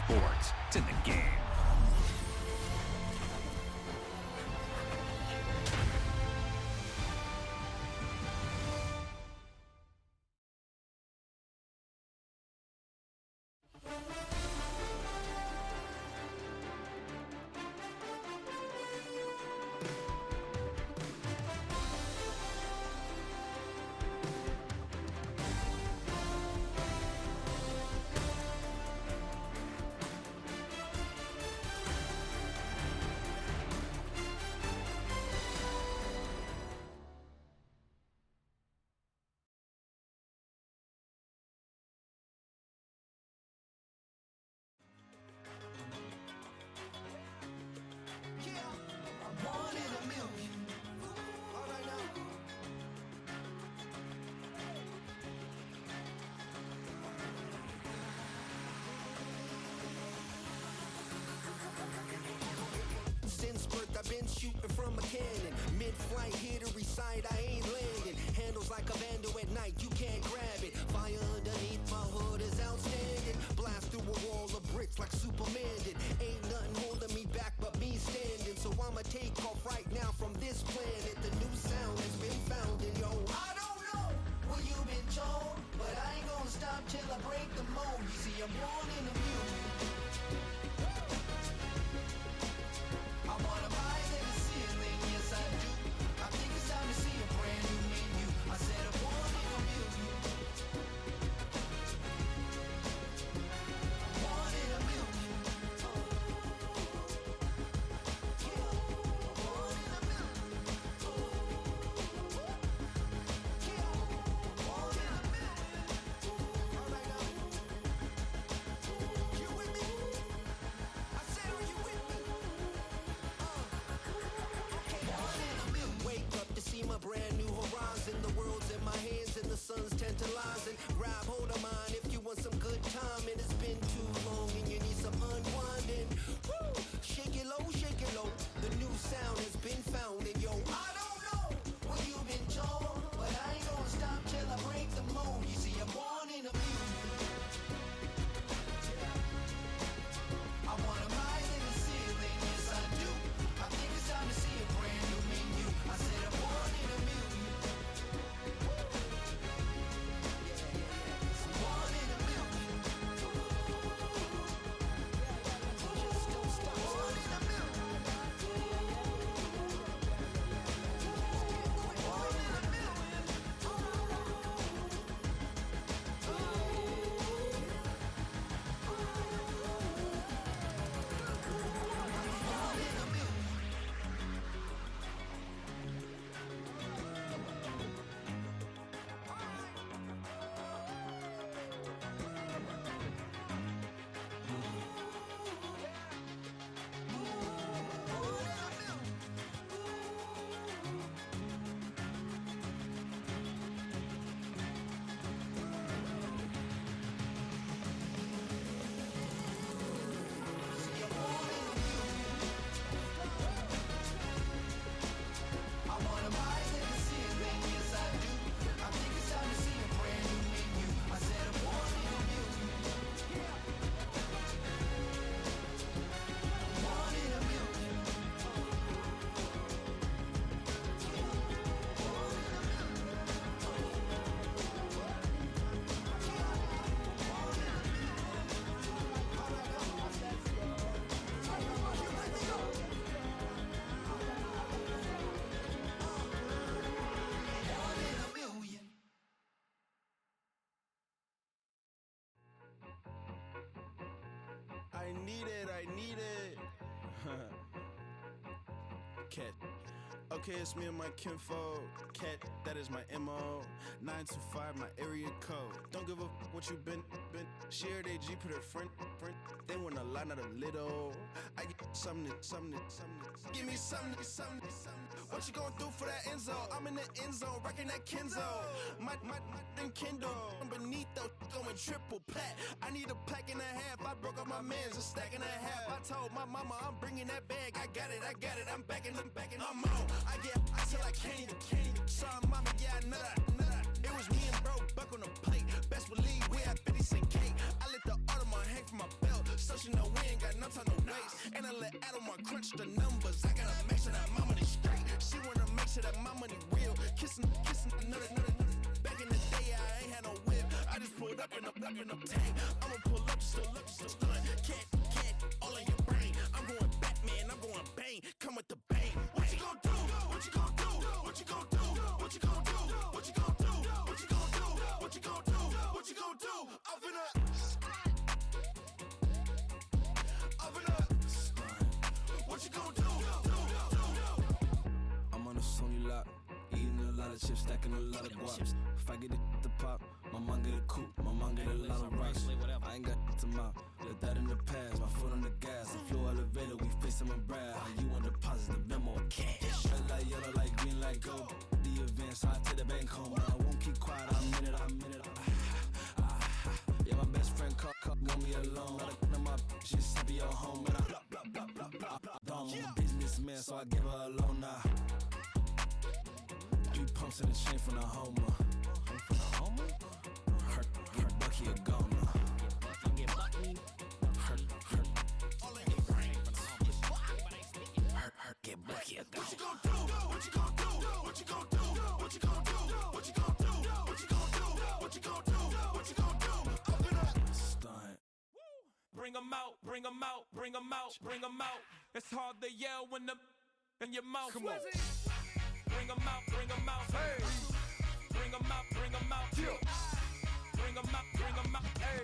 sports. It's in the game. I've been shooting from a cannon. Mid-flight, here to recite, I ain't landing. Handles like a vandal at night, you can't grab it. Fire underneath my hood is outstanding. Blast through a wall of bricks like Superman did. Ain't nothing holding me back but me standing. So I'ma take off right now from this planet. The new sound has been found and yo, I don't know what you've been told, but I ain't gonna stop till I break the mold. You see, I'm born in the music. I wanna rise in the ceiling, yes I do. I think it's time to see a brand new menu. I said I'm born in a million. Born in a million. Born in a million. Born in a million. All right now. You with me? I said, are you with me? Wake up to see my brand new horizon. The world's in my hands and the sun's tantalizing. Grab hold of mine if you want some good time. And it's been too long and you need some unwinding. Woo! Shake it low, shake it low. The new sound has been found. And yo, I don't know what you've been told, but I ain't gonna stop till I break the mold. You see, I'm born in a music. I wanna rise in the ceiling, yes I do. I think it's time to see a brand new menu. I said I'm born in a million. I'm born in a million. Just don't stop. Born in a million. Born in a million. Born in a million. I wanna rise in the ceiling, yes I do. I think it's time to see a brand new menu. I said I'm born in a million. Born in a million. Born in a million. Born in a million. I need it, I need it. Cat. Okay, it's me and my kinfolk. Cat, that is my MO. 925, my area code. Don't give a what you been. Shared AG, put her friend. They want a lot, not a little. I get something. Give me something. What you gonna do for that Enzo? I'm in the end zone, rocking that Kenzo. My thing Kindle. Beneath though, going triple plat. I need a pack and a half. I broke up my man's a stack and a half. I told my mama I'm bringing that bag. I got it. I'm backing. I'm on. I till I can't. Sorry, mama, yeah, I know that. It was me and bro, buck on the plate. Best believe we had 50 cent cake. I let the Audemars hang from my belt, so she know crunch the numbers. I gotta make sure that my money straight. She wanna make sure that my money real. Kissing another. Back in the day, I ain't had no whip. I just pulled up in a tank. I'ma pull up just to stunt. Can't, all in your brain. I'm going Batman, I'm going bang. Come with the bang. What you gon' do? What you gon' do? What you gon' do? What you gon' do? What you gon' do? What you gon' do? What you gon' do? What you gon' do? Up in a what you gon' do? I'm on a Sony lot, eating a lot of chips, stacking a lot of guaps. If I get it to pop, my mom get a coupe, my mom get a lot of rocks. I ain't got to mouth, let that in the past. My foot on the gas, the floor elevator, we face them and brag. How you want deposit the memo of cash? Red light, yellow light, green light, gold. The event, so I take the bank home. I won't keep quiet, I'm in it. Yeah, my best friend called, want me alone. Let my bitches be your home, and I I'm a businessman, so I give her a loan now. 3 pumps in the chain from the Homer. Her Bucky a goner. Her all in your brain. Her get Bucky a goner. What you gon' do? What you gon' do? What you gon' do? What you gon' do? What you gon' do? What you gon' do? What you gon' do? What you gon' do? Open up. Stunt. Bring 'em out, bring 'em out, bring 'em out, bring 'em out. It's hard to yell when the in your mouth. Come on. Bring 'em out, bring 'em out. Hey. Bring 'em out, bring 'em out. Yeah. Bring 'em out, bring 'em out. Hey.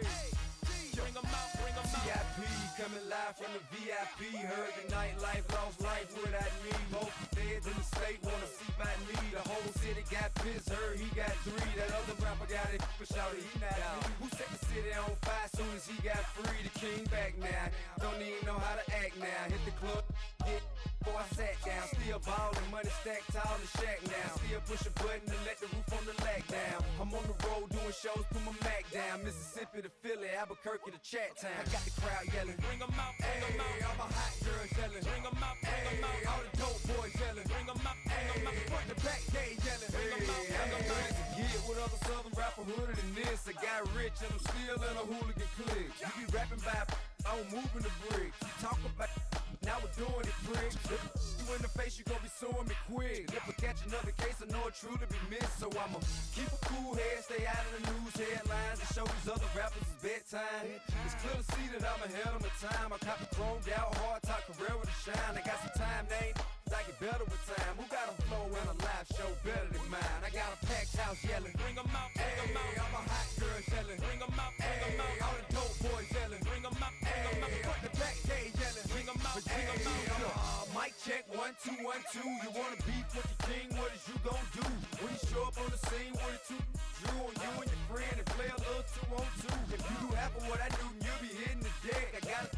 Bring 'em out, bring 'em out. VIP coming live from the VIP. Heard the nightlife, lost life without me. Both feds in the state wanna see by me. The whole city got pissed, heard he got 3. That other rapper got it, but shouted he not out. Who set the city on fire soon as he got free? The king back now, don't even know how to act now. Hit the club, hit. Before I sat down, still ballin', money stacked tall in the shack now. Still push a button to let the roof on the lag down. I'm on the road doing shows, put my Mac down. Mississippi to Philly, Albuquerque to Chat Town. I got the crowd yelling. Bring 'em out, bring 'em out. All my hot girls yelling. Bring 'em out, bring 'em out. All the dope boys yelling. Bring 'em out, bring 'em out. Front the back gate yelling. Bring 'em out, bring 'em out. To get with other southern rapper hooded than this. I got rich and I'm still in a hooligan clique. You be rapping by, I'm moving the bricks. You talk about, now we're doing it, prick. You in the face, you gon' be suing me quick. If I catch another case, I know it truly be missed. So I'ma keep a cool head, stay out of the news headlines, and show these other rappers it's bedtime. It's clear to see that I'm ahead of my time. I cop the chromed out, hard top career with a shine. I got some time, named. I get better with time. Who got a flow and a live show better than mine? I got a packed house yelling. Bring 'em out, bring 'em out. All my hot girls yelling. Bring 'em out, bring 'em out. All the dope boys yelling. Bring 'em out, bring 'em out. Front the back gate yelling. Bring 'em out, bring 'em out. Mic check 1 2 1 2. You wanna beef with the king? What is you gon' do when you show up on the scene with a 2 Drew on you and your friend and play a little 2 on 2? If you do half of what I do, you'll be hitting the deck. I gotta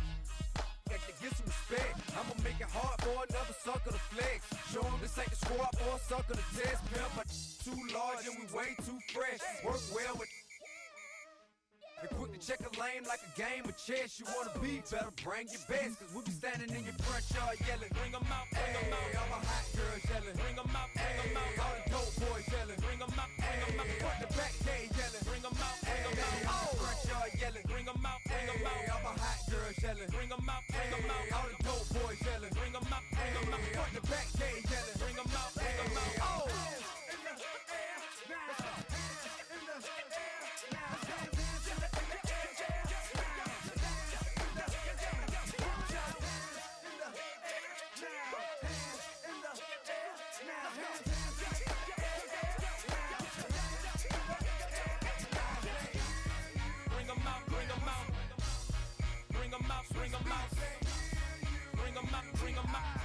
get some respect. I'ma make it hard for another sucker to flex. Show 'em this ain't the squad for a sucker to test. Pimp, but too large and we way too fresh. Work well with. And quick to check a lane like a game of chess. You wanna be better, bring your best. Cause we be standing in your front yard yelling. Bring 'em out, bring 'em out. All my hot girls yelling. Bring 'em out, bring 'em out. All the dope boys yelling. Bring 'em out, bring 'em out. Front the back gate yelling. Bring 'em out, bring 'em out. Front yard yelling. Bring 'em out, bring 'em out. All my hot girls yelling. Bring 'em out, bring 'em out. All the dope boys yelling. Bring 'em out, bring 'em out. Front the back gate yelling. Bring 'em out, bring 'em out. Bring 'em out, bring 'em out. Bring 'em out, bring 'em out. Bring 'em out, bring 'em out.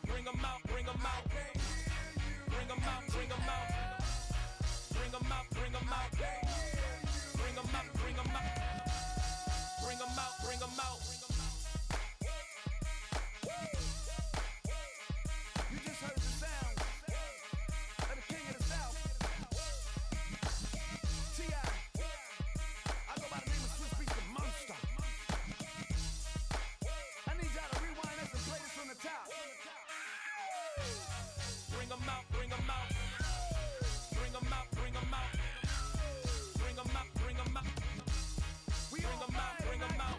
Bring 'em out, bring 'em out. Bring 'em out, bring 'em out. Bring 'em out, bring 'em out. Bring 'em out, bring 'em out. Bring 'em out, bring 'em out. You just heard the sound of the king of the South. T.I. I go by the name of Swiss Beats the Monster. I need y'all to rewind this and play this from the top. Bring 'em out, bring 'em out. Bring 'em out, bring 'em out. Bring 'em out, bring 'em out. We Bring 'em out, bring 'em out.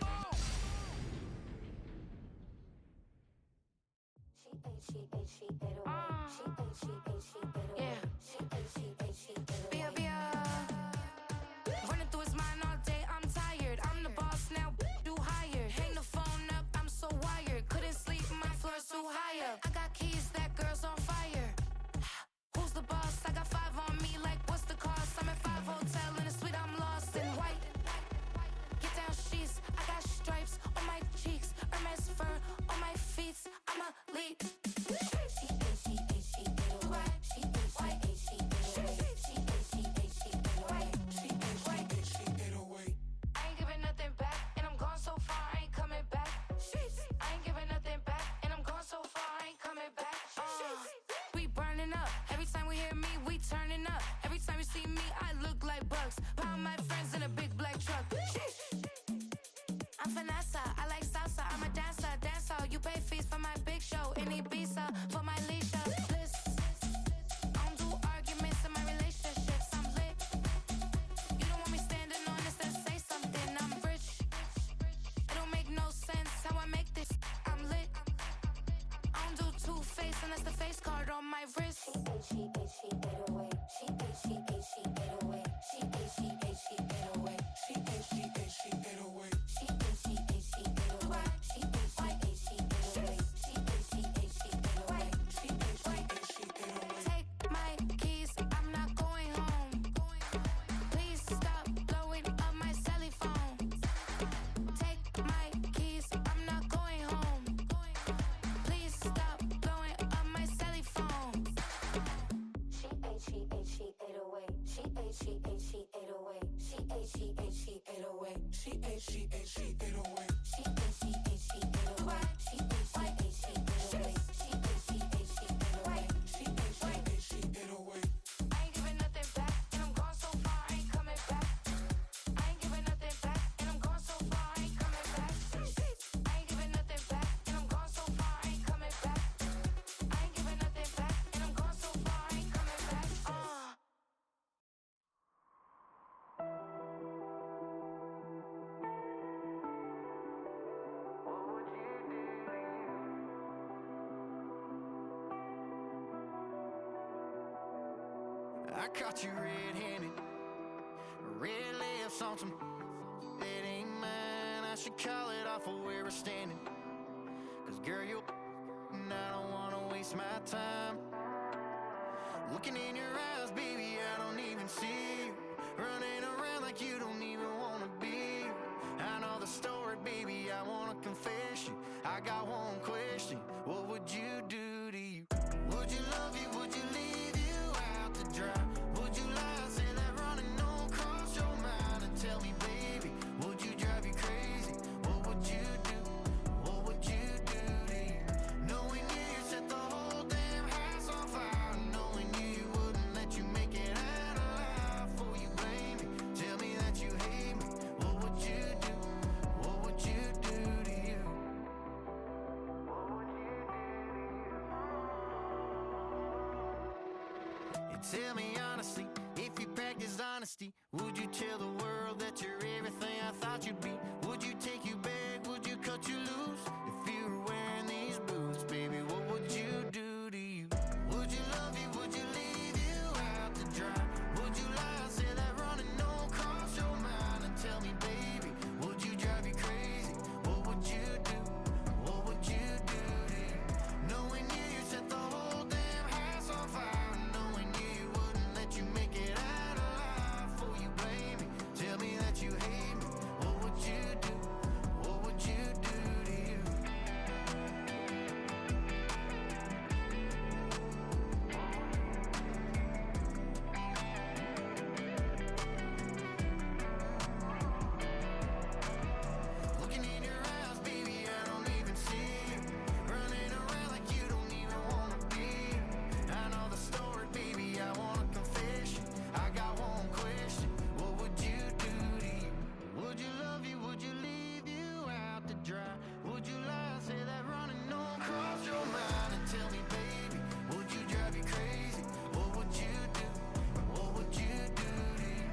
growing up. Every time you see me, I look like bugs. Pound my friends in a big black truck. I'm Vanessa, I like salsa, I'm a dancer, You pay fees for my big show in Ibiza, for my leisure. Bliss. I don't do arguments in my relationships, I'm lit. You don't want me standing on this and say something, I'm rich. It don't make no sense how I make this, I'm lit. I don't do two-face unless the face card on my wrist. She 808. She 808. She 808. She 808. She 808. She 808. She 808. She 808. She 808. She 808. She 808. She 808. She 808. She 808. She 808. Take my keys, I'm not going home. Please stop blowing up my celly phone. Take my keys, I'm not going home. Please stop blowing up my celly phone. She 808. She 808. She 808. She 808. She 808. She 808. She 808. She 808. She 808. She 808. She 808. She 808. She 808. She 808. She 808. She 808. I ain't giving nothing back, and I'm gone so far, I ain't coming back. I ain't giving nothing back, and I'm gone so far, I ain't coming back. I ain't giving nothing back, and I'm gone so far, I ain't coming back. I ain't giving nothing back, and I'm gone so far, I ain't coming back. I caught you red-handed, red lips on some that ain't mine. I should call it off of where we're standing. Cause girl, you and I don't wanna waste my time. Looking in your eyes, baby, I don't even see you. Running around like you don't even wanna be. I know the story, baby, I wanna confess you. I got one question, what would you do to you? Would you love you, would you leave you out to dry? Would you lie, say that running don't cross your mind? And tell me, baby, would you drive you crazy? What would you do? What would you do to you? Knowing you set the whole damn house on fire. Knowing you wouldn't let you make it out alive. For you blame me, tell me that you hate me. What would you do? What would you do to you? And tell me honestly, if you practiced honesty, would you tell the world that you're everything I thought you'd be? Would you take you back? Would you cut you loose? If you were wearing these boots, baby, what would you do to you? Would you love you? Would you leave you out to dry? Would you lie, say that running don't cross your mind? And tell me, baby, would you drive you crazy? What would you do? What would you do to you? Knowing you set the whole damn house on fire. Knowing you wouldn't let you make it out alive. For you blame me, tell me that you hate me. What would you do? What would you do to you? Looking in your eyes, baby, I don't even see you. Running around like you don't even wanna be. I know the story, baby, I wanna confess you. I got one question, what would you do to you? Would you love you, would you leave you out to dry? Would you lie, say that running don't cross your mind? And tell me, baby, would you drive you crazy? What would you do? What would you do to you?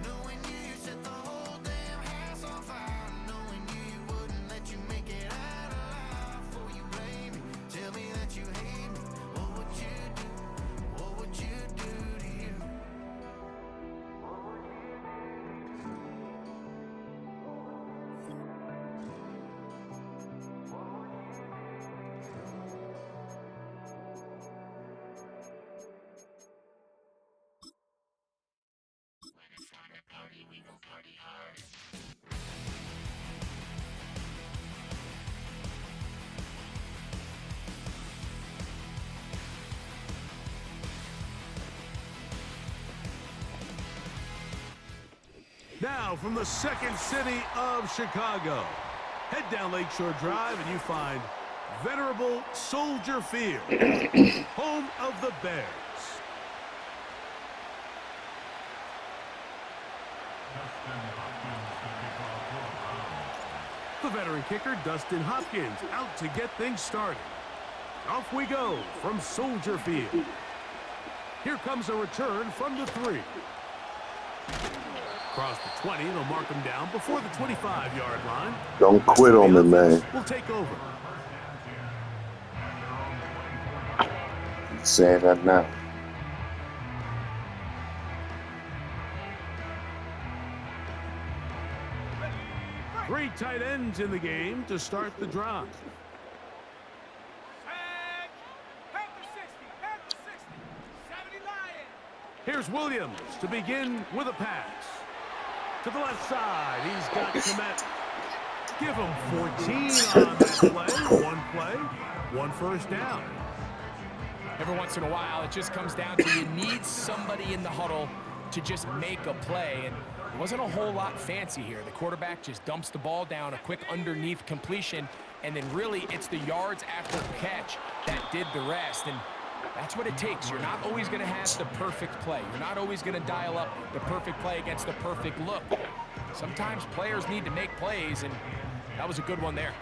Knowing you set the whole damn house on fire. Knowing you wouldn't let you make it out alive. For you blame me, tell me that you hate me. What would you do? What would you do to you? Now, from the second city of Chicago, head down Lakeshore Drive and you find venerable Soldier Field, home of the Bears. The veteran kicker, Dustin Hopkins, out to get things started. Off we go from Soldier Field. Here comes a return from the 3. Across the 20, they'll mark him down before the 25-yard line. Don't quit on me, man. We'll take over. He's saying that now. Three tight ends in the game to start the drive. Here's Williams to begin with a pass. To the left side, he's got Komet. Give him 14 on that play. One play, one first down. Every once in a while, it just comes down to you need somebody in the huddle to just make a play. And it wasn't a whole lot fancy here. The quarterback just dumps the ball down, a quick underneath completion, and then really it's the yards after catch that did the rest. And that's what it takes. You're not always going to have the perfect play. You're not always going to dial up the perfect play against the perfect look. Sometimes players need to make plays, and that was a good one there.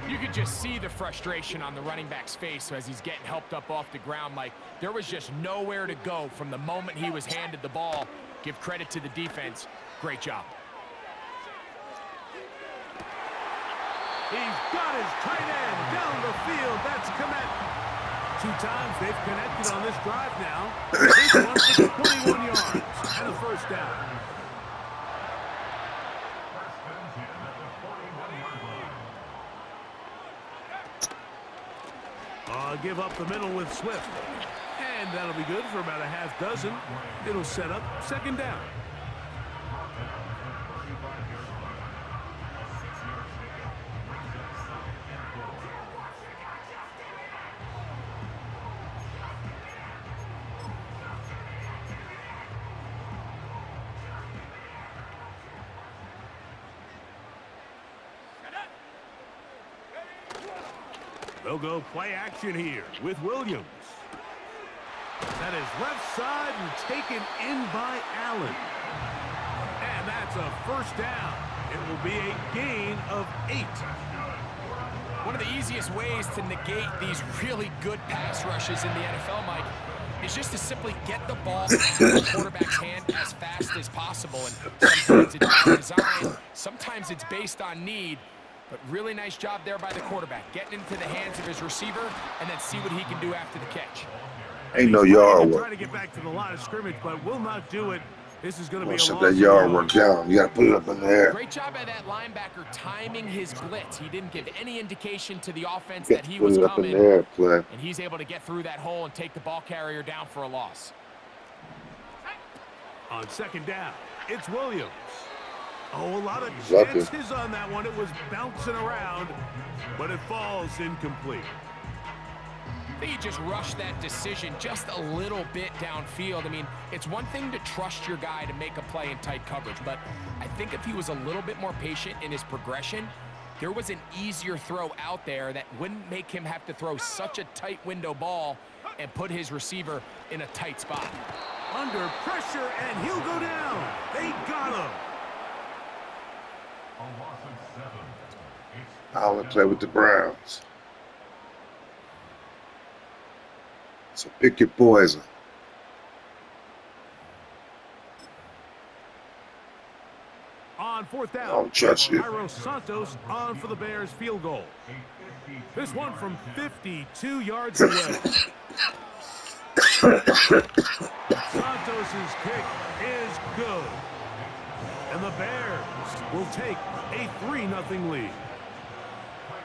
You could just see the frustration on the running back's face as he's getting helped up off the ground. Like, there was just nowhere to go from the moment he was handed the ball. Give credit to the defense. Great job. He's got his tight end down the field. That's Komet. 2 times they've connected on this drive now. This one for 21 yards and a first down. Give up the middle with Swift. And that'll be good for about a half dozen. It'll set up second down. They'll go play action here with Williams. That is left side and taken in by Allen. And that's a first down. It will be a gain of 8. One of the easiest ways to negate these really good pass rushes in the NFL, Mike, is just to simply get the ball out of the quarterback's hand as fast as possible. And sometimes it's by design, sometimes it's based on need. But really nice job there by the quarterback, getting into the hands of his receiver and then see what he can do after the catch. Ain't no yard work. Trying to get back to the line of scrimmage, but will not do it. This is going to be a Shut long that yard work down. You got to put it up in the air. Great job by that linebacker timing his blitz. He didn't give any indication to the offense that he was coming. And he's able to get through that hole and take the ball carrier down for a loss. On second down, it's Williams. Oh, a lot of chances on that one. It was bouncing around, but it falls incomplete. I think he just rushed that decision just a little bit downfield. I mean, it's one thing to trust your guy to make a play in tight coverage, but I think if he was a little bit more patient in his progression, there was an easier throw out there that wouldn't make him have to throw such a tight window ball and put his receiver in a tight spot. Under pressure, and he'll go down. They got him. I'll play with the Browns. So pick your poison. On fourth down, I'll trust you. Jairo Santos on for the Bears field goal. This one from 52 yards away. Santos' kick is good. And the Bears will take a 3-0 lead.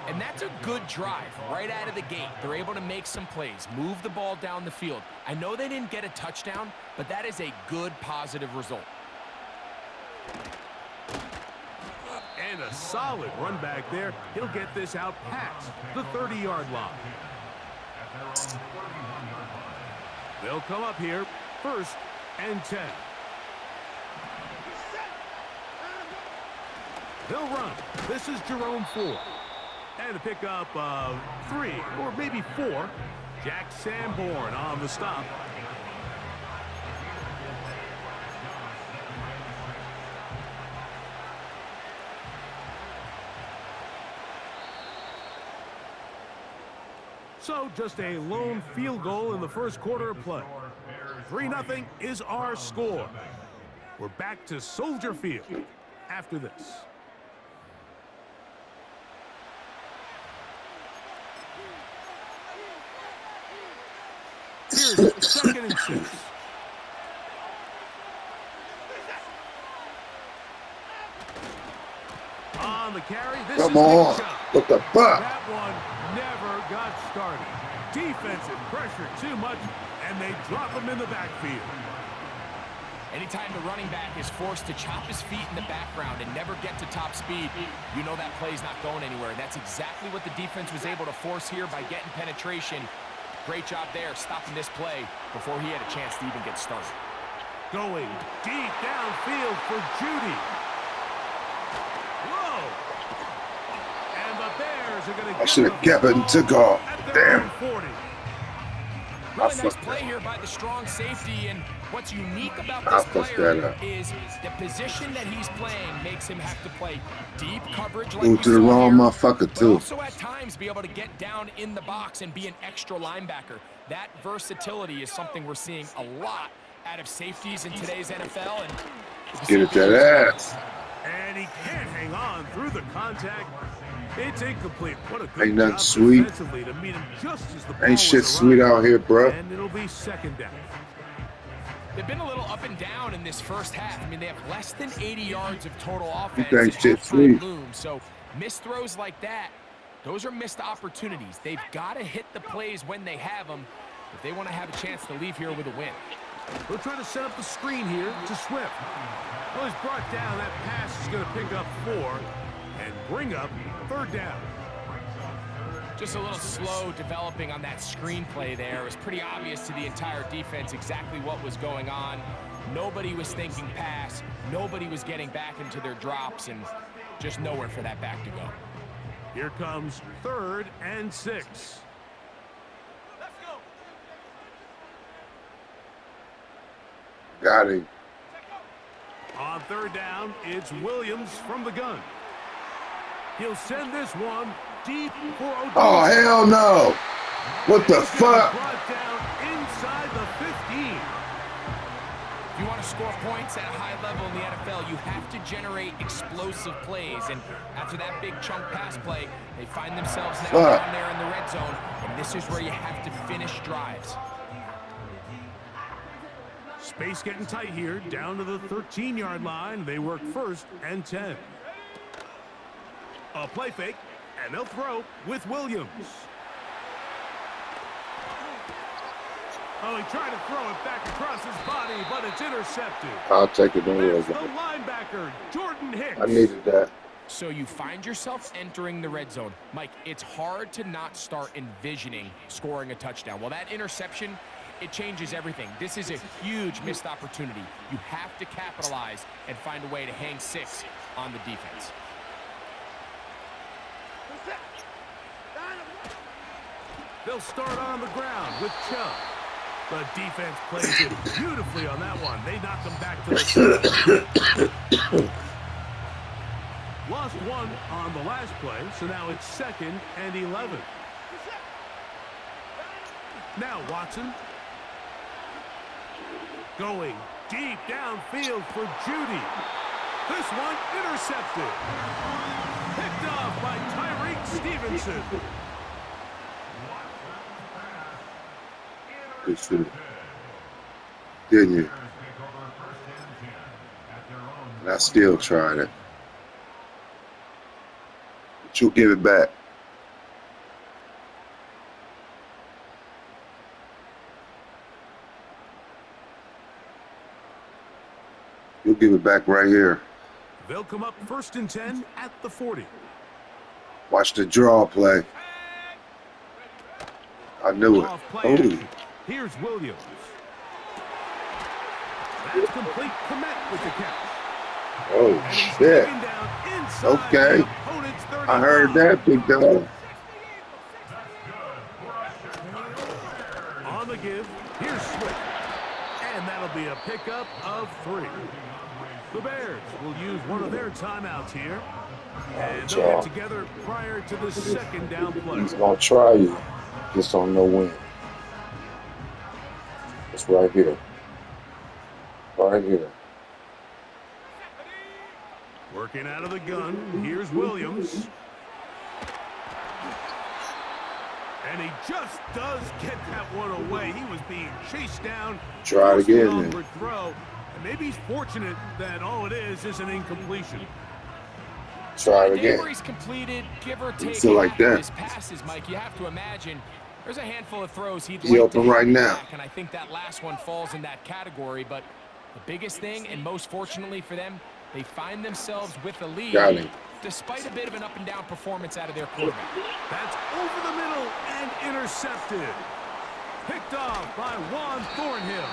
And that's a good drive right out of the gate. They're able to make some plays, move the ball down the field. I know they didn't get a touchdown, but that is a good positive result. And a solid run back there. He'll get this out past the 30-yard line. They'll come up here, 1st and 10. They'll run. This is Jerome Ford. And a pickup of 3 or maybe 4. Jack Sanborn on the stop. So just a lone field goal in the first quarter of play. 3-0 is our score. We're back to Soldier Field after this. Here's 2nd and 6. On the carry, this Come is on. Nick Chubb. What the fuck? That one never got started. Defensive pressure too much, and they drop him in the backfield. Anytime the running back is forced to chop his feet in the background and never get to top speed, you know that play's not going anywhere. That's exactly what the defense was able to force here by getting penetration. Great job there, stopping this play before he had a chance to even get started. Going deep downfield for Judy. Whoa! And the Bears are going to I should have kept it and took off. Damn. 40. Really nice fucked play that here by the strong safety, and what's unique about I this fucked player that up. is the position that he's playing makes him have to play deep coverage like Go we to the saw wrong here, motherfucker, but too. also at times be able to get down in the box and be an extra linebacker. That versatility is something we're seeing a lot out of safeties in today's NFL. And Get it that ass. And he can't hang on through the contact. It's incomplete. What a good Ain't nothing job sweet. defensively to meet him just as the ball Ain't was shit sweet arriving. out here, bro. And it'll be 2nd down. They've been a little up and down in this first half. I mean, they have less than 80 yards of total offense. You think at shit halftime sweet. looms. So missed throws like that, those are missed opportunities. They've got to hit the plays when they have them if they want to have a chance to leave here with a win. We'll try to set up the screen here to Swift. Well, he's brought down. That pass is going to pick up 4 and bring up 3rd down. Just a little slow developing on that screenplay there. It was pretty obvious to the entire defense exactly what was going on. Nobody was thinking pass. Nobody was getting back into their drops, and just nowhere for that back to go. Here comes 3rd and 6. Got him. On 3rd down, it's Williams from the gun. He'll send this one deep for Odell. Oh, hell no. What the fuck? Brought down inside the 15. If you want to score points at a high level in the NFL, you have to generate explosive plays. And after that big chunk pass play, they find themselves now down there in the red zone. And this is where you have to finish drives. Space getting tight here, down to the 13-yard line. They work 1st and 10. A play fake, and they'll throw with Williams. Oh, he tried to throw it back across his body, but it's intercepted. I'll take it. Don't worry There's the about it. linebacker, Jordan Hicks. I needed that. So you find yourself entering the red zone. Mike, it's hard to not start envisioning scoring a touchdown. Well, that interception, it changes everything. This is a huge missed opportunity. You have to capitalize and find a way to hang 6 on the defense. They'll start on the ground with Chubb. The defense plays it beautifully on that one. They knock them back to the side. Lost 1 on the last play, so now it's 2nd and 11. Now Watson. Going deep downfield for Judy. This one intercepted. Picked off by Tyreek Stevenson. Good shit. Didn't you? And I still tried it. But you'll give it back. You'll give it back right here. They'll come up 1st and 10 at the 40. Watch the draw play. I knew it. Off play Oh, action. Here's Williams. That's complete. Komet with the catch. oh And he's shit. taken down inside Okay. the opponent's 35. I heard that, big dog. On the give, here's Swift. And that'll be a pickup of 3. The Bears will use one of their timeouts here. And they'll get together prior to the 2nd down play. He's gonna try you. Just don't know when. It's right here. Right here. Working out of the gun. Here's Williams. And he just does get that one away. He was being chased down. Try it again, man. Awkward throw. And maybe he's fortunate that all it is an incompletion. Try it The day again. where he's completed, give or take feel like half of that. his passes, Mike, you have to imagine there's a handful of throws he'd He like open to right have now. back, and I think that last one falls in that category. But the biggest thing, and most fortunately for them, they find themselves with a lead, Got him. despite a bit of an up-and-down performance out of their quarterback. That's over the middle and intercepted. Picked off by Juan Thornhill.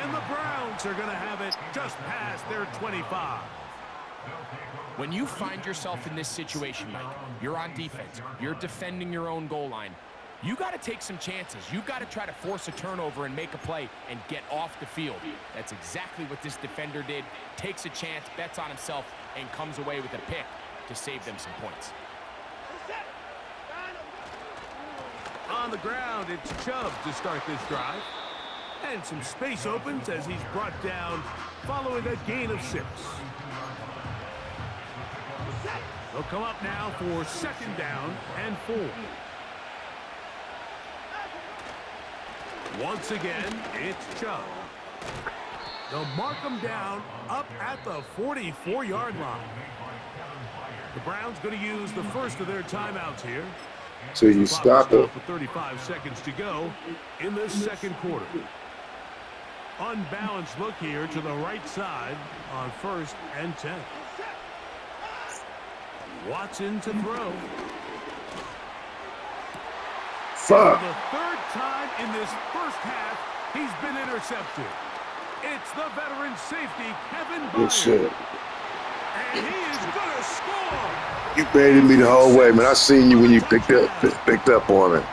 And the Browns are going to have it just past their 25. When you find yourself in this situation, Mike, you're on defense, you're defending your own goal line, you got to take some chances. You got to try to force a turnover and make a play and get off the field. That's exactly what this defender did. Takes a chance, bets on himself, and comes away with a pick to save them some points. On the ground, it's Chubb to start this drive. And some space opens as he's brought down following a gain of 6. They'll come up now for second down and 4. Once again, it's Chubb. They'll mark him down up at the 44-yard line. The Browns going to use the first of their timeouts here. So you stop it. With 35 seconds to go in the second quarter. Unbalanced look here to the right side on 1st and 10. Watson to throw. Fuck. For the third time in this first half, he's been intercepted. It's the veteran safety, Kevin Byard. Good shit. And he is going to score. You baited me the whole way, man. I seen you when you picked up on it.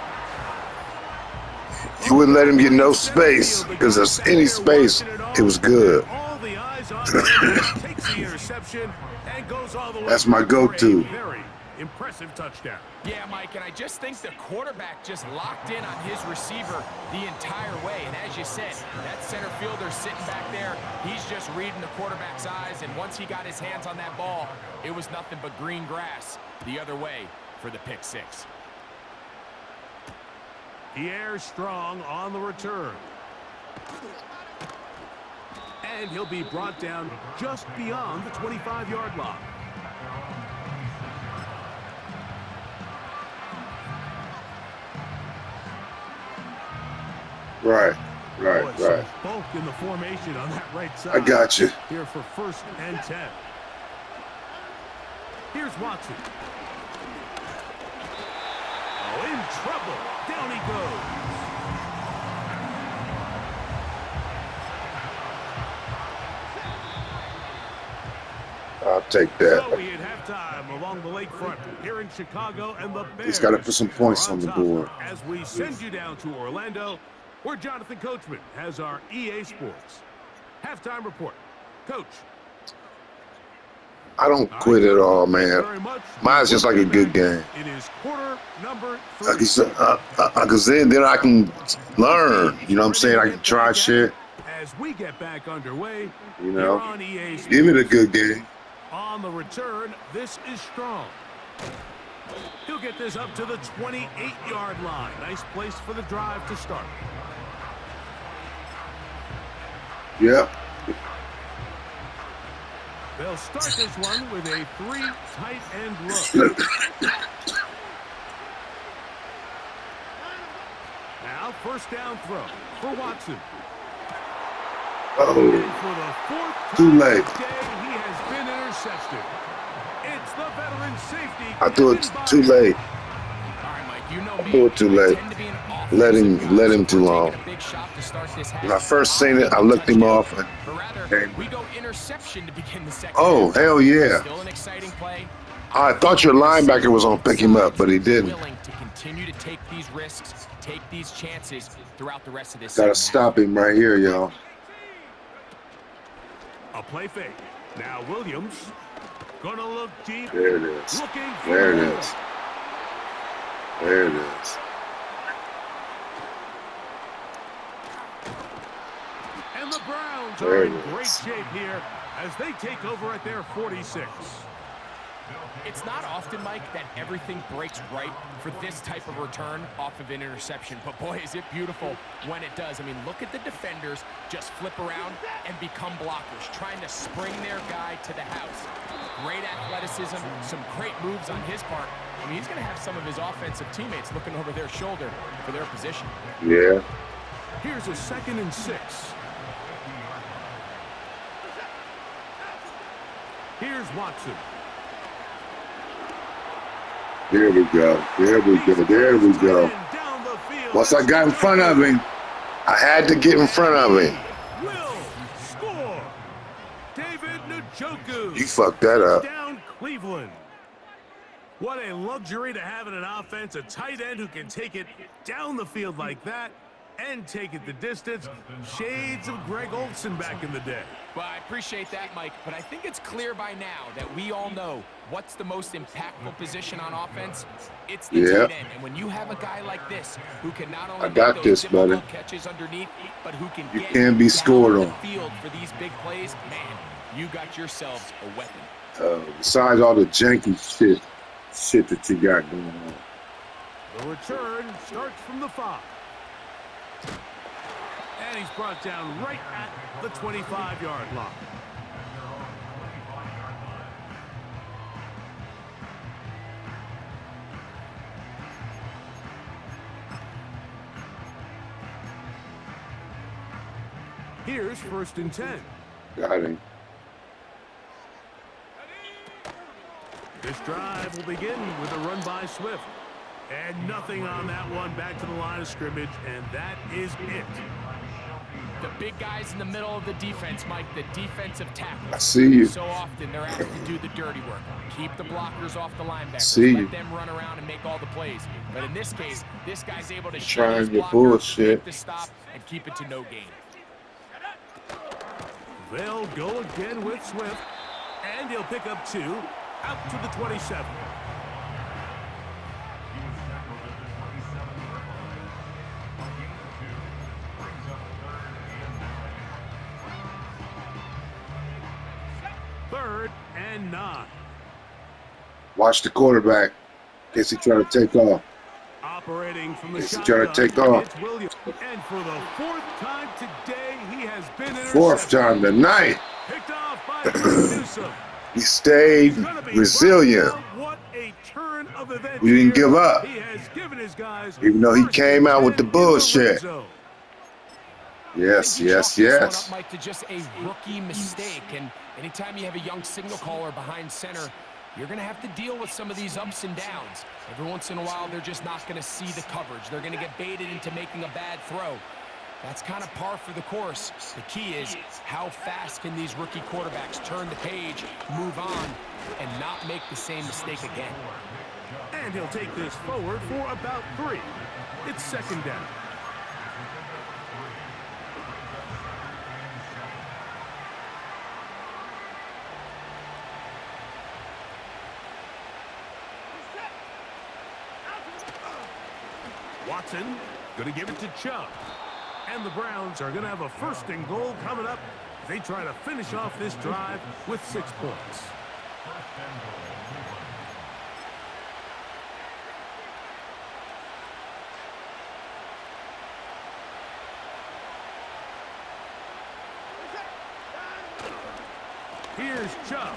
You wouldn't let him get no space, because there's any space, it was good. All the eyes on him. Takes the interception and goes all the way. That's my go-to. Very impressive touchdown. Yeah, Mike, and I just think the quarterback just locked in on his receiver the entire way. And as you said, that center fielder sitting back there, he's just reading the quarterback's eyes. And once he got his hands on that ball, it was nothing but green grass the other way for the pick 6. He airs strong on the return. And he'll be brought down just beyond the 25-yard line. Right. Some bulk in the formation on that right side. I got you. Here for 1st and 10. Here's Watson. Oh, in trouble. Down he goes. I'll take So that. we at halftime along the lakefront here in Chicago, and the Bears He's got to put some points are on the top. board. As we send you down to Orlando, where Jonathan Coachman has our EA Sports halftime report. Coach. I don't quit at all, man. Very much. Mine's just like a good game. It is quarter number 3. Because then I can learn. You know what I'm saying? I can try shit. As we get back underway, You know? here on EA Sports. Give it a good game. On the return, this is strong. He'll get this up to the 28-yard line. Nice place for the drive to start. Yep. They'll start this one with a 3 tight end look. Now, first down throw for Watson. And Oh, for the 4th Too time late. today, he has been intercepted. It's the veteran safety. I threw it Kevin too Byard. late. All right, Mike, you know I me. threw it too late. Tend to be an Let him offensive guy, too so we're long. taking a big shot to start this half. When I first seen it, I looked him off. But rather, And, we go interception to begin the second oh, half. hell yeah. Still an exciting play. I thought your linebacker was going to pick him up, but he didn't. Willing to continue to take these risks, take these chances throughout the rest of this Got to second stop him right here, y'all. A play fake. Now Williams gonna look deep. There it is. Looking for There it the middle. is. There it is. Browns are in great shape here as they take over at their 46. It's not often, Mike, that everything breaks right for this type of return off of an interception. But, boy, is it beautiful when it does. I mean, look at the defenders just flip around and become blockers, trying to spring their guy to the house. Great athleticism, some great moves on his part. I mean, he's going to have some of his offensive teammates looking over their shoulder for their position. Yeah. Here's a 2nd and 6. Here's Watson. There we go. There we go. There we go. Once I got in front of him, I had to get in front of him. Will score. David Njoku. You fucked that up. Down Cleveland. What a luxury to have in an offense, a tight end who can take it down the field like that and take it the distance. Shades of Greg Olsen back in the day. Well, I appreciate that, Mike, but I think it's clear by now that we all know what's the most impactful position on offense. It's the tight end. And when you have a guy like this who can not only make those difficult catches underneath, but who can get can't be scored down on the field for these big plays, man, you got yourselves a weapon. Besides all the janky shit that you got going on. The return starts from the 5. And he's brought down right at the 25-yard line. Here's 1st and 10. Got him. This drive will begin with a run by Swift. And nothing on that one, back to the line of scrimmage, and that is it. The big guys in the middle of the defense, Mike, the defensive tackles. I see you. So often they're asked to do the dirty work. Keep the blockers off the linebackers. See you. Let them run around and make all the plays. But in this case, this guy's able to Trying his your blocker, bullshit. make the stop, and keep it to no gain. They'll go again with Swift, and he'll pick up 2 out to the 27. Third and 9. Watch the quarterback. Guess he trying to take off. Operating from the Guess he shotgun, trying to take off. it's Williams. And for the 4th time today, he has been intercepted. 4th time tonight. Picked off by Newsome. He stayed resilient. What a turn of events. He didn't give up. He has given his guys Even though he first came out with the and 10 in red bullshit. zone. Yes, I think you yes, chalk this one yes. up, Mike, to just a rookie mistake. And anytime you have a young signal caller behind center, you're going to have to deal with some of these ups and downs. Every once in a while, they're just not going to see the coverage. They're going to get baited into making a bad throw. That's kind of par for the course. The key is how fast can these rookie quarterbacks turn the page, move on, and not make the same mistake again. And he'll take this forward for about 3. It's 2nd down. Watson going to give it to Chubb. And the Browns are going to have a 1st and goal coming up. They try to finish off this drive with 6 points. Here's Chubb.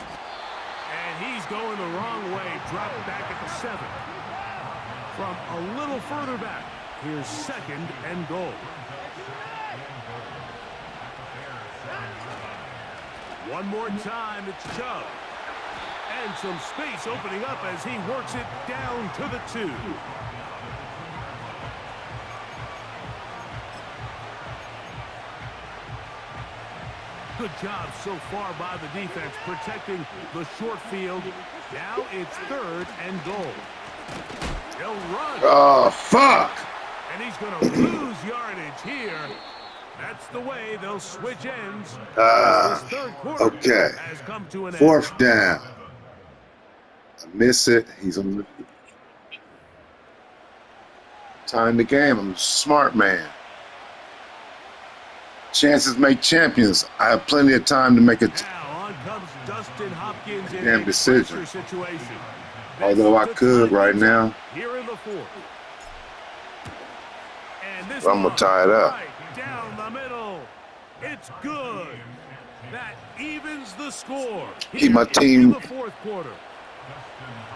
And he's going the wrong way. Dropped back at the 7. From a little further back, here's 2nd and goal. One more time, it's Chubb. And some space opening up as he works it down to the 2. Good job so far by the defense protecting the short field. Now it's 3rd and goal. He'll run. Oh, fuck. And he's going to lose yardage here. That's the way they'll switch ends. This 3rd quarter Okay. has come to an 4th end. down. I miss it. He's on the time the game. I'm a smart man. Chances make champions. I have plenty of time to make a Now on comes Dustin Hopkins in damn a decision. pressure situation. Although I This to could tie right things now. up here in the fourth. And this I'm gonna one tie it up. right down the middle. It's good. That evens the score. Keep my here team- in the fourth quarter.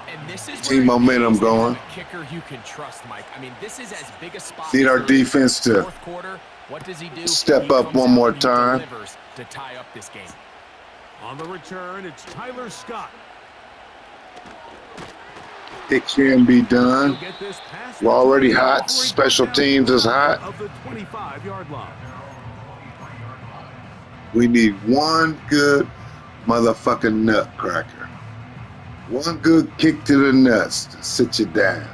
And this is Team where it momentum pays to have going. a kicker you can trust, Mike. I mean, this is as big a spot. Need as our there is. defense to Fourth quarter, what does he do? step He up comes one out more and he time. delivers to tie up this game. On the return, it's Tyler Scott. It can be done. He'll get this pass We're already returned hot. before he Special goes down teams is to the hot. of the 25-yard line. We need one good motherfucking nutcracker. One good kick to the nuts to sit you down.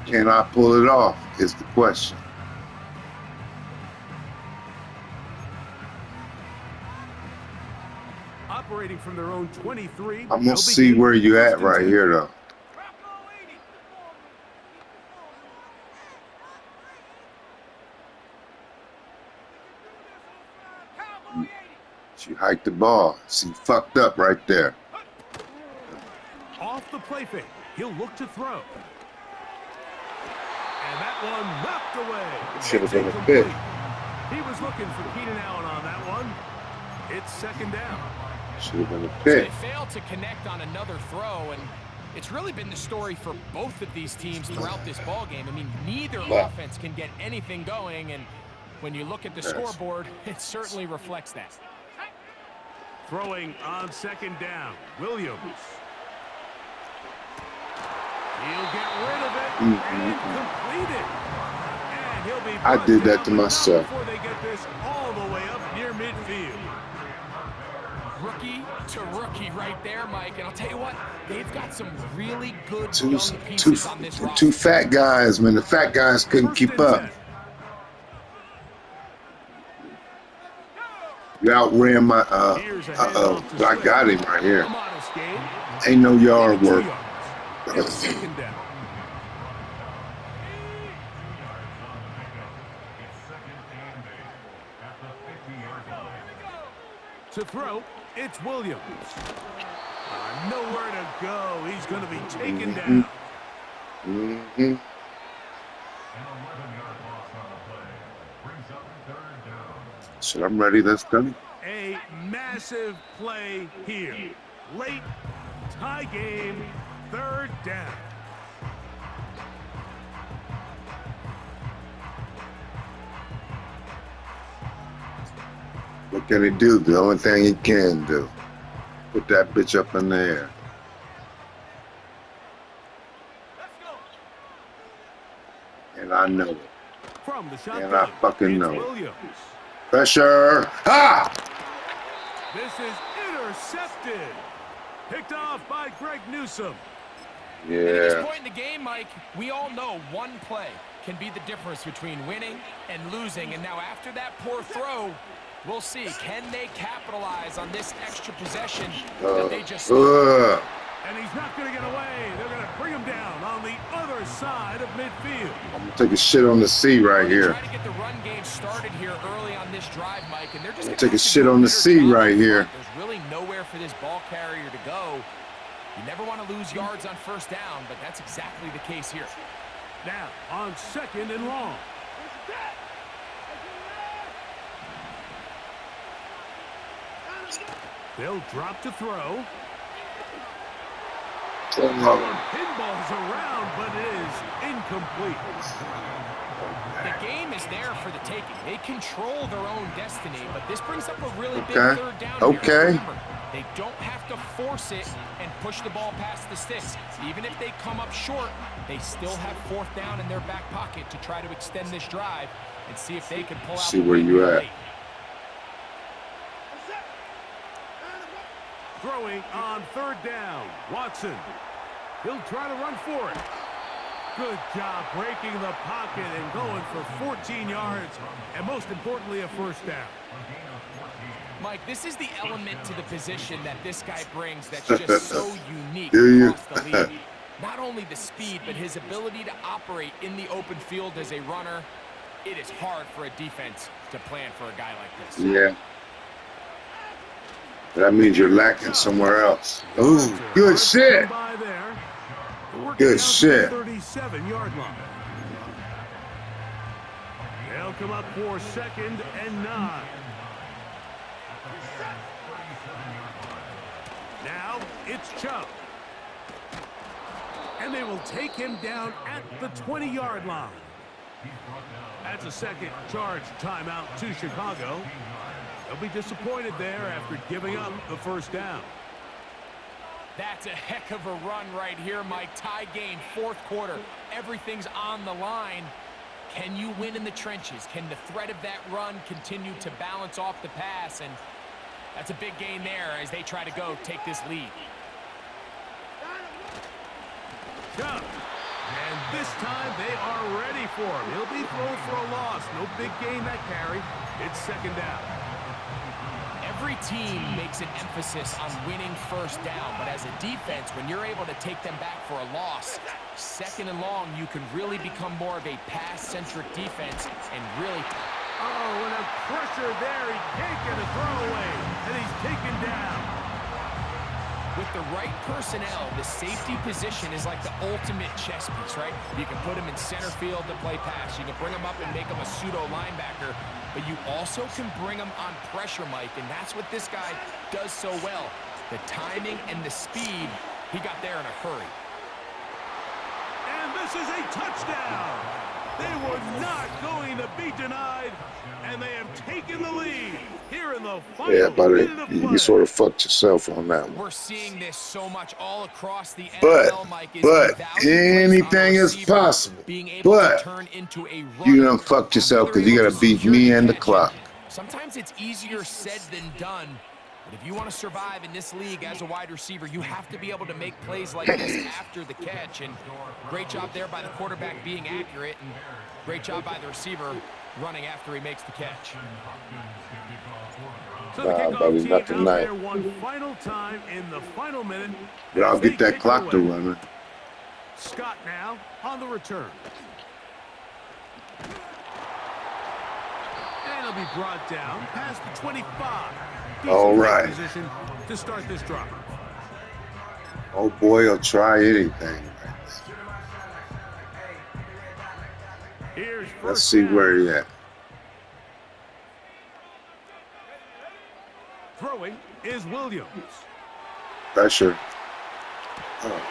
Can I pull it off is the question. Operating from their own 23. I'm gonna they'll see begin where you first at and right 10. here though. She hiked the ball. She fucked up right there. Off the play fake. He'll look to throw. And that one knocked away. Should have It's been a incomplete. pick. He was looking for Keenan Allen on that one. It's second down. Should have been a So pick. they failed to connect on another throw, and it's really been the story for both of these teams throughout this ball game. I mean, neither offense can get anything going, and when you look at the scoreboard, it certainly reflects that. Throwing on second down. Williams. He'll get rid of it and complete it. And he'll be I did that brought to down, but not myself. before they get this all the way up near midfield. Rookie to rookie right there, Mike. And I'll tell you what, they've got some really good Two, young two, pieces on this roster. two fat guys, man. The fat guys couldn't First keep and up. 10. You outran my Here's a but handoff to I Swift. got him right here. A modest gain. Ain't no yard 32 work. yards. It's second down. To throw, it's Williams. Nowhere to go. He's going to be taken down. Mm-hmm. So I'm ready. Let's go. A massive play here. Late tie game, third down. What can he do? The only thing he can do. Put that bitch up in the air. And I know it. From the shotgun, And I fucking it's know it. Williams. Pressure. Ha! This is intercepted. Picked off by Greg Newsome. At this Yeah. point in the game, Mike, we all know one play can be the difference between winning and losing. And now after that poor throw, we'll see. Can they capitalize on this extra possession that they just stole? And he's not going to get away. They're going to bring him down on the other side of midfield. I'm gonna take a shit on the C right They here. try to get the run game started here early on this drive, Mike, and they're just I'm gonna taking have to shit do a on the better C job right up here. front. There's really nowhere for this ball carrier to go. You never want to lose yards on first down, but that's exactly the case here. Now on second and long. They'll drop to throw. Pinballs around, but it is incomplete. The game is there for the taking. They control their own destiny, but this brings up a really big Okay. third down. Okay. Here. Remember, they don't have to force it and push the ball past the sticks. Even if they come up short, they still have fourth down in their back pocket to try to extend this drive and see if they can pull out See the where win you here at. late. Throwing on third down. Watson. He'll try to run for it. Good job breaking the pocket and going for 14 yards, and most importantly, a first down. Mike, this is the element to the position that this guy brings that's just so unique Do you? across the league. Not only the speed, but his ability to operate in the open field as a runner. it is hard for a defense to plan for a guy like this. Yeah. That means you're lacking somewhere else. Ooh, good shit. Good shit. 37-yard line. They'll come up for 2nd and 9. Now it's Chubb. And they will take him down at the 20-yard line. That's a second charge timeout to Chicago. They'll be disappointed there after giving up the first down. That's a heck of a run right here, Mike. Tie game, 4th quarter. Everything's on the line. Can you win in the trenches? Can the threat of that run continue to balance off the pass? And that's a big gain there as they try to go take this lead. Chubb. And this time they are ready for him. He'll be thrown for a loss. No big gain that carry. It's 2nd down. Every team makes an emphasis on winning first down, but as a defense, when you're able to take them back for a loss, 2nd and long, you can really become more of a pass-centric defense and really... Oh, and a pressure there. He can't get a throwaway, and he's taken down. With the right personnel, the safety position is like the ultimate chess piece, right? You can put him in center field to play pass. You can bring him up and make him a pseudo linebacker, but you also can bring him on pressure, Mike, and that's what this guy does so well. The timing and the speed, he got there in a hurry. And this is a touchdown. They were not going to be denied, and they have taken the lead here in the final minute of play. You sort of fucked yourself on that one. We're seeing this so much all across the NFL, Mike. But anything is possible. But you done fucked yourself because you got to beat me and the clock. Sometimes it's easier said than done. But if you want to survive in this league as a wide receiver, you have to be able to make plays like this after the catch. And great job there by the quarterback being accurate, and great job by the receiver running after he makes the catch. So the kickoff team out there one final time in the final minute. But I'll get that clock to running. Scott now on the return. And he'll be brought down past the 25. All right. Position to start this drive. Oh boy, he'll try anything. Let's see where he at. Throwing is Williams. Pressure. Oh.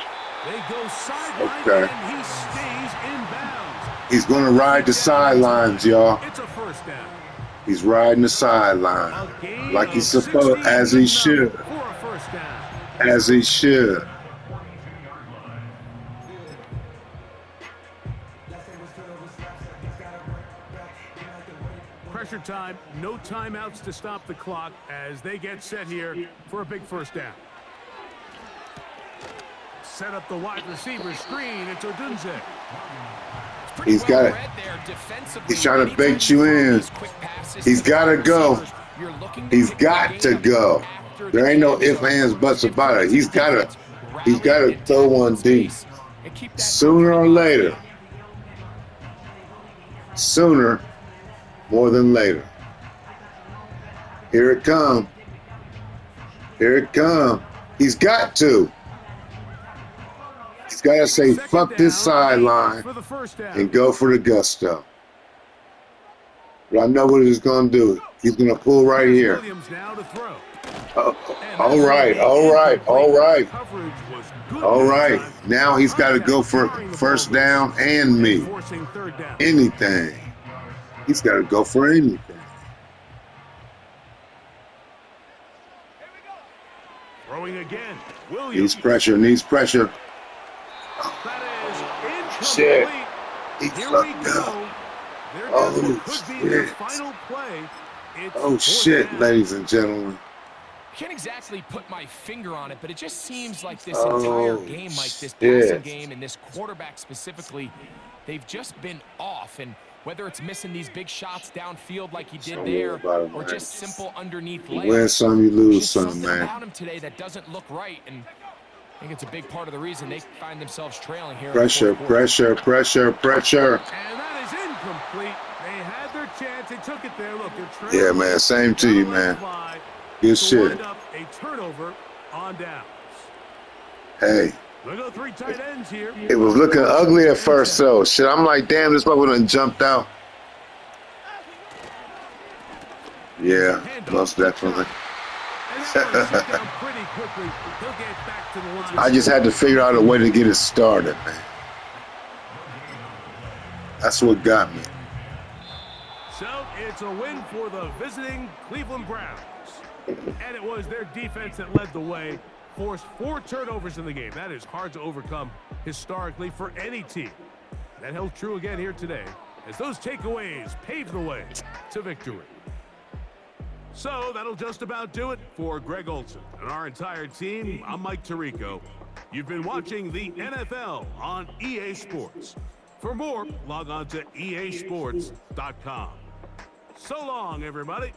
They go sideline, okay. And he stays in bounds. He's going to ride the sidelines, y'all. It's a first down. He's riding the sideline like he's supposed, as he should. As he should. Pressure time, no timeouts to stop the clock as they get set here for a big first down. Set up the wide receiver screen. It's Odunze. He's got it. He's trying to bait you in. He's got to go. He's got to go. There ain't no ifs, ands, buts about it. He's got to throw one deep. Sooner or later. Sooner more than later. Here it come. Here it come. He's got to. He's got to say, fuck this sideline and go for the gusto. But I know what he's going to do. He's going to pull right here. All right, all right, all right. All right. Now he's got to go for first down and me. Anything. He's got to go for anything. Throwing again. Needs pressure, needs pressure. Shit. He fucked up. Oh, shit. Oh, shit, ladies and gentlemen. I can't exactly put my finger on it, but it just seems like this entire game, like this passing game and this quarterback specifically, they've just been off. And whether it's missing these big shots downfield like he did there, or just simple underneath layups, you win some, you lose some, man. About him today that doesn't look right, and I think it's a big part of the reason they find themselves trailing here. Pressure, pressure, pressure, pressure. And that is incomplete. They had their chance. They took it there. Look, they're Yeah, man. Same to you, man. Good shit. Up a turnover on downs. Hey. Look at 3 tight ends here. It was looking ugly at first, though. Shit, I'm like, damn, this one done jumped out. Yeah, most definitely. I just had to figure out a way to get it started, man. That's what got me. So it's a win for the visiting Cleveland Browns. And it was their defense that led the way, forced 4 turnovers in the game. That is hard to overcome historically for any team. That held true again here today as those takeaways paved the way to victory. So that'll just about do it for Greg Olson and our entire team. I'm Mike Tirico. You've been watching the NFL on EA Sports. For more, log on to easports.com. So long, everybody.